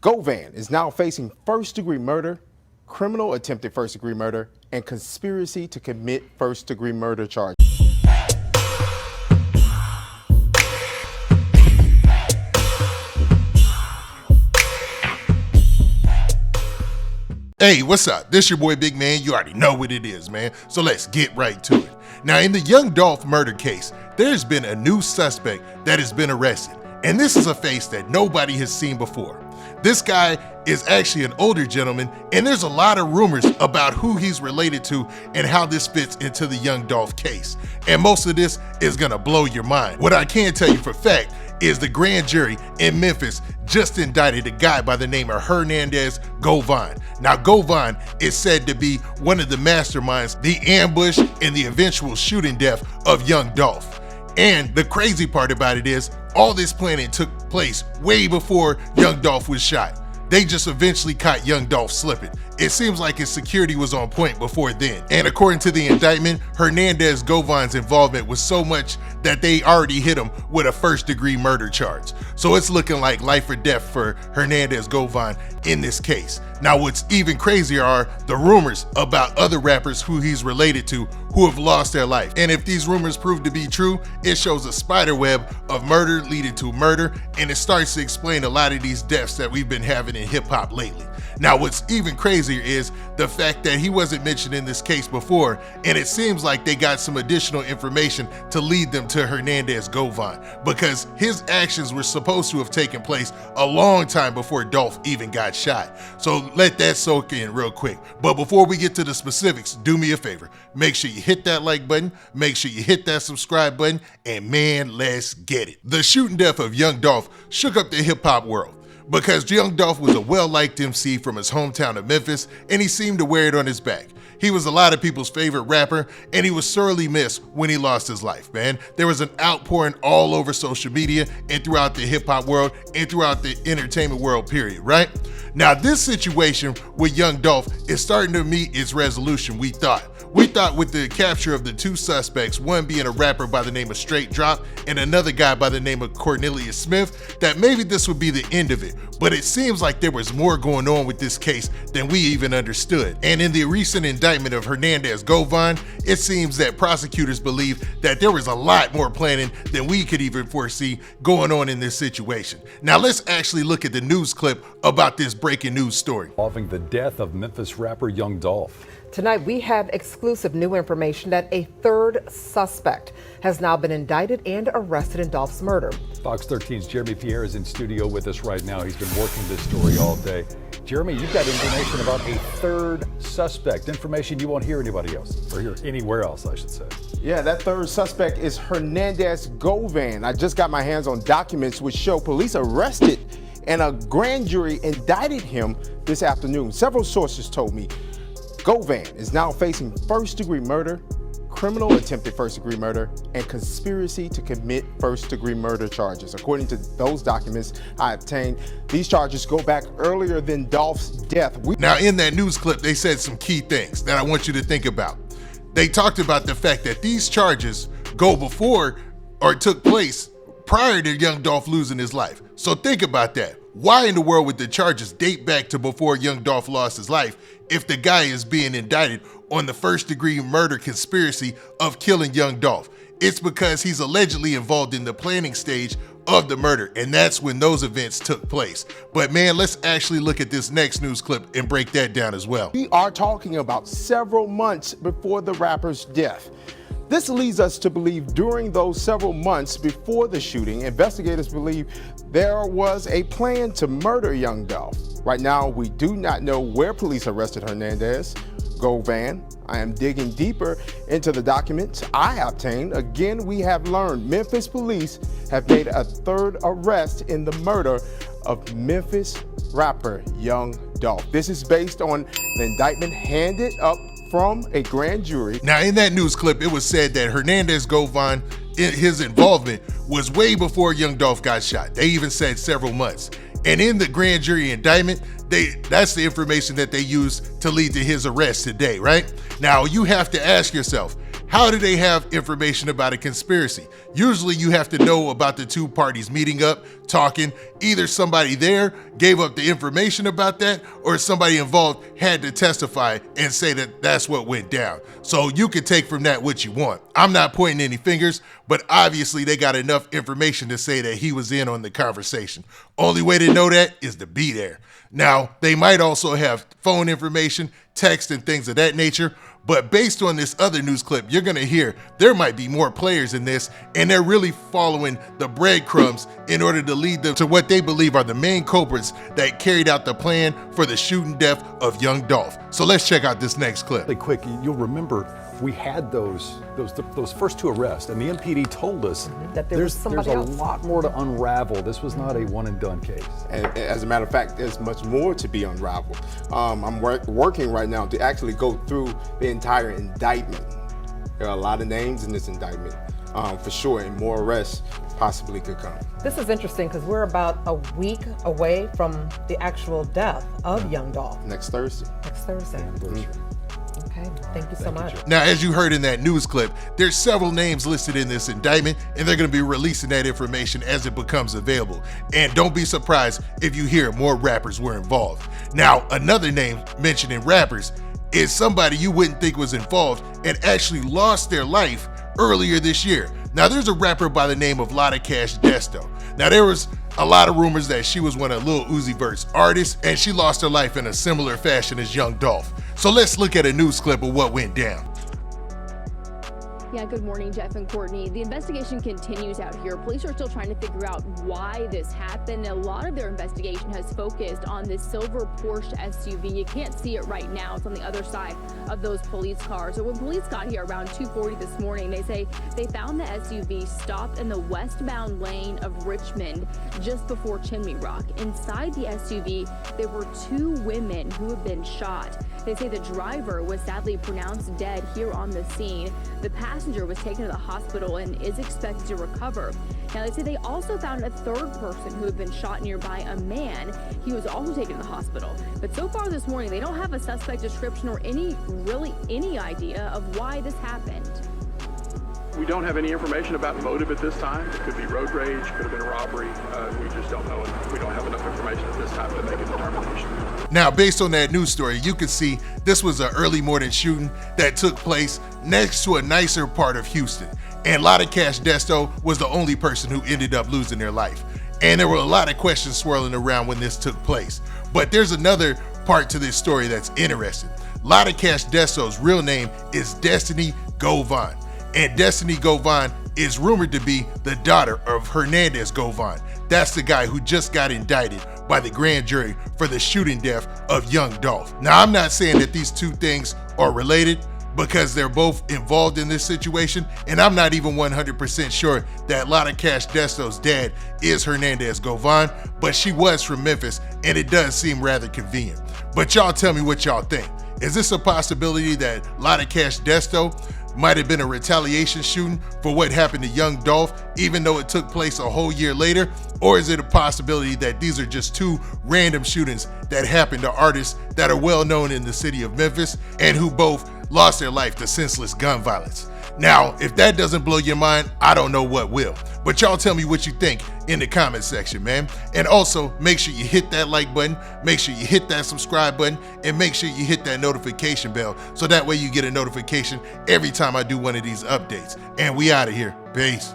Govan is now facing first-degree murder, criminal attempted first-degree murder, and conspiracy to commit first-degree murder charges. Hey, what's up? This your boy Big Man. You already know what it is, man. So let's get right to it. Now, in the Young Dolph murder case, there's been a new suspect that has been arrested. And this is a face that nobody has seen before. This guy is actually an older gentleman, and there's a lot of rumors about who he's related to and how this fits into the Young Dolph case. And most of this is gonna blow your mind. What I can tell you for fact is the grand jury in Memphis just indicted a guy by the name of Hernandez Govan. Now, Govan is said to be one of the masterminds, the ambush and the eventual shooting death of Young Dolph. And the crazy part about it is, all this planning took place way before Young Dolph was shot. They just eventually caught Young Dolph slipping. It seems like his security was on point before then. And according to the indictment, Hernandez Govan's involvement was so much that they already hit him with a first-degree murder charge. So it's looking like life or death for Hernandez Govan in this case. Now, what's even crazier are the rumors about other rappers who he's related to who have lost their life. And if these rumors prove to be true, it shows a spider web of murder leading to murder, and it starts to explain a lot of these deaths that we've been having in hip-hop lately. Now, what's even crazier is the fact that he wasn't mentioned in this case before, and it seems like they got some additional information to lead them to Hernandez Govan, because his actions were supposed to have taken place a long time before Dolph even got shot. So let that soak in real quick. But before we get to the specifics, do me a favor. Make sure you hit that like button, make sure you hit that subscribe button, and man, let's get it. The shooting death of Young Dolph shook up the hip-hop world, because Young Dolph was a well-liked MC from his hometown of Memphis, and he seemed to wear it on his back. He was a lot of people's favorite rapper, and he was sorely missed when he lost his life, man. There was an outpouring all over social media and throughout the hip-hop world and throughout the entertainment world, period, right? Now, this situation with Young Dolph is starting to meet its resolution, we thought. We thought with the capture of the two suspects, one being a rapper by the name of Straight Drop and another guy by the name of Cornelius Smith, that maybe this would be the end of it. But it seems like there was more going on with this case than we even understood. And in the recent indictment of Hernandez Govan, it seems that prosecutors believe that there was a lot more planning than we could even foresee going on in this situation. Now, let's actually look at the news clip about this breaking news story. Involving the death of Memphis rapper Young Dolph. Tonight, we have exclusive new information that a third suspect has now been indicted and arrested in Dolph's murder. Fox 13's Jeremy Pierre is in studio with us right now. He's been working this story all day. Jeremy, you've got information about a third suspect, information you won't hear anybody else, or hear anywhere else, I should say. Yeah, that third suspect is Hernandez Govan. I just got my hands on documents which show police arrested and a grand jury indicted him this afternoon. Several sources told me Govan is now facing first-degree murder, criminal attempted first-degree murder, and conspiracy to commit first-degree murder charges. According to those documents I obtained, these charges go back earlier than Dolph's death. Now, in that news clip, they said some key things that I want you to think about. They talked about the fact that these charges go before or took place prior to Young Dolph losing his life. So think about that. Why in the world would the charges date back to before Young Dolph lost his life if the guy is being indicted on the first-degree murder conspiracy of killing Young Dolph? It's because he's allegedly involved in the planning stage of the murder, and that's when those events took place. But man, let's actually look at this next news clip and break that down as well. We are talking about several months before the rapper's death. This leads us to believe during those several months before the shooting, investigators believe there was a plan to murder Young Dolph. Right now, we do not know where police arrested Hernandez Govan. I am digging deeper into the documents I obtained. Again, we have learned Memphis police have made a third arrest in the murder of Memphis rapper Young Dolph. This is based on the indictment handed up from a grand jury. Now, in that news clip, it was said that Hernandez Govan, his involvement was way before Young Dolph got shot. They even said several months. And in the grand jury indictment, that's the information that they used to lead to his arrest today, right? Now, you have to ask yourself, how do they have information about a conspiracy? Usually you have to know about the two parties meeting up talking. Either somebody there gave up the information about that, or somebody involved had to testify and say that that's what went down. So you can take from that what you want. I'm not pointing any fingers, but obviously they got enough information to say that he was in on the conversation. Only way to know that is to be there. Now, they might also have phone information, text, and things of that nature, but based on this other news clip, you're gonna hear there might be more players in this, and they're really following the breadcrumbs in order to lead them to what they believe are the main culprits that carried out the plan for the shooting death of Young Dolph. So let's check out this next clip. Really quick, you'll remember we had those first two arrests, and the MPD told us that there's somebody a else. lot more to unravel. This was not a one and done case. And as a matter of fact, there's much more to be unraveled. I'm working right now to actually go through the entire indictment. There are a lot of names in this indictment, for sure, and more arrests possibly could come. This is interesting because we're about a week away from the actual death of Young Dolph. Next Thursday. Next Thursday. Okay, thank you so much. Now, as you heard in that news clip, there's several names listed in this indictment, and they're going to be releasing that information as it becomes available. And don't be surprised if you hear more rappers were involved. Now, another name mentioned in rappers is somebody you wouldn't think was involved and actually lost their life earlier this year. Now, there's a rapper by the name of Lotta Cash Desto. Now, there was a lot of rumors that she was one of Lil Uzi Vert's artists, and she lost her life in a similar fashion as Young Dolph. So let's look at a news clip of what went down. Yeah, good morning, Jeff and Courtney. The investigation continues out here. Police are still trying to figure out why this happened. A lot of their investigation has focused on this silver Porsche SUV. You can't see it right now. It's on the other side of those police cars. So when police got here around 2:40 this morning, they say they found the SUV stopped in the westbound lane of Richmond just before Chimney Rock. Inside the SUV, there were two women who had been shot. They say the driver was sadly pronounced dead here on the scene. The passenger was taken to the hospital and is expected to recover. Now, they say they also found a third person who had been shot nearby, a man. He was also taken to the hospital. But so far this morning, they don't have a suspect description or any idea of why this happened. We don't have any information about motive at this time. It could be road rage, could have been a robbery. We just don't know. We don't have enough information at this time to make a determination. Now, based on that news story, you can see this was an early morning shooting that took place next to a nicer part of Houston. And Lotta Cash Desto was the only person who ended up losing their life. And there were a lot of questions swirling around when this took place. But there's another part to this story that's interesting. Lotta Cash Desto's real name is Destinee Govan. And Destinee Govan is rumored to be the daughter of Hernandez Govan. That's the guy who just got indicted by the grand jury for the shooting death of Young Dolph. Now, I'm not saying that these two things are related because they're both involved in this situation, and I'm not even 100% sure that Lotta Cash Desto's dad is Hernandez Govan, but she was from Memphis, and it does seem rather convenient. But y'all tell me what y'all think. Is this a possibility that Lotta Cash Desto might have been a retaliation shooting for what happened to Young Dolph, even though it took place a whole year later? Or is it a possibility that these are just two random shootings that happened to artists that are well known in the city of Memphis and who both lost their life to senseless gun violence? Now, if that doesn't blow your mind, I don't know what will. But y'all tell me what you think in the comment section, man. And also, make sure you hit that like button, make sure you hit that subscribe button, and make sure you hit that notification bell so that way you get a notification every time I do one of these updates. And we out of here. Peace.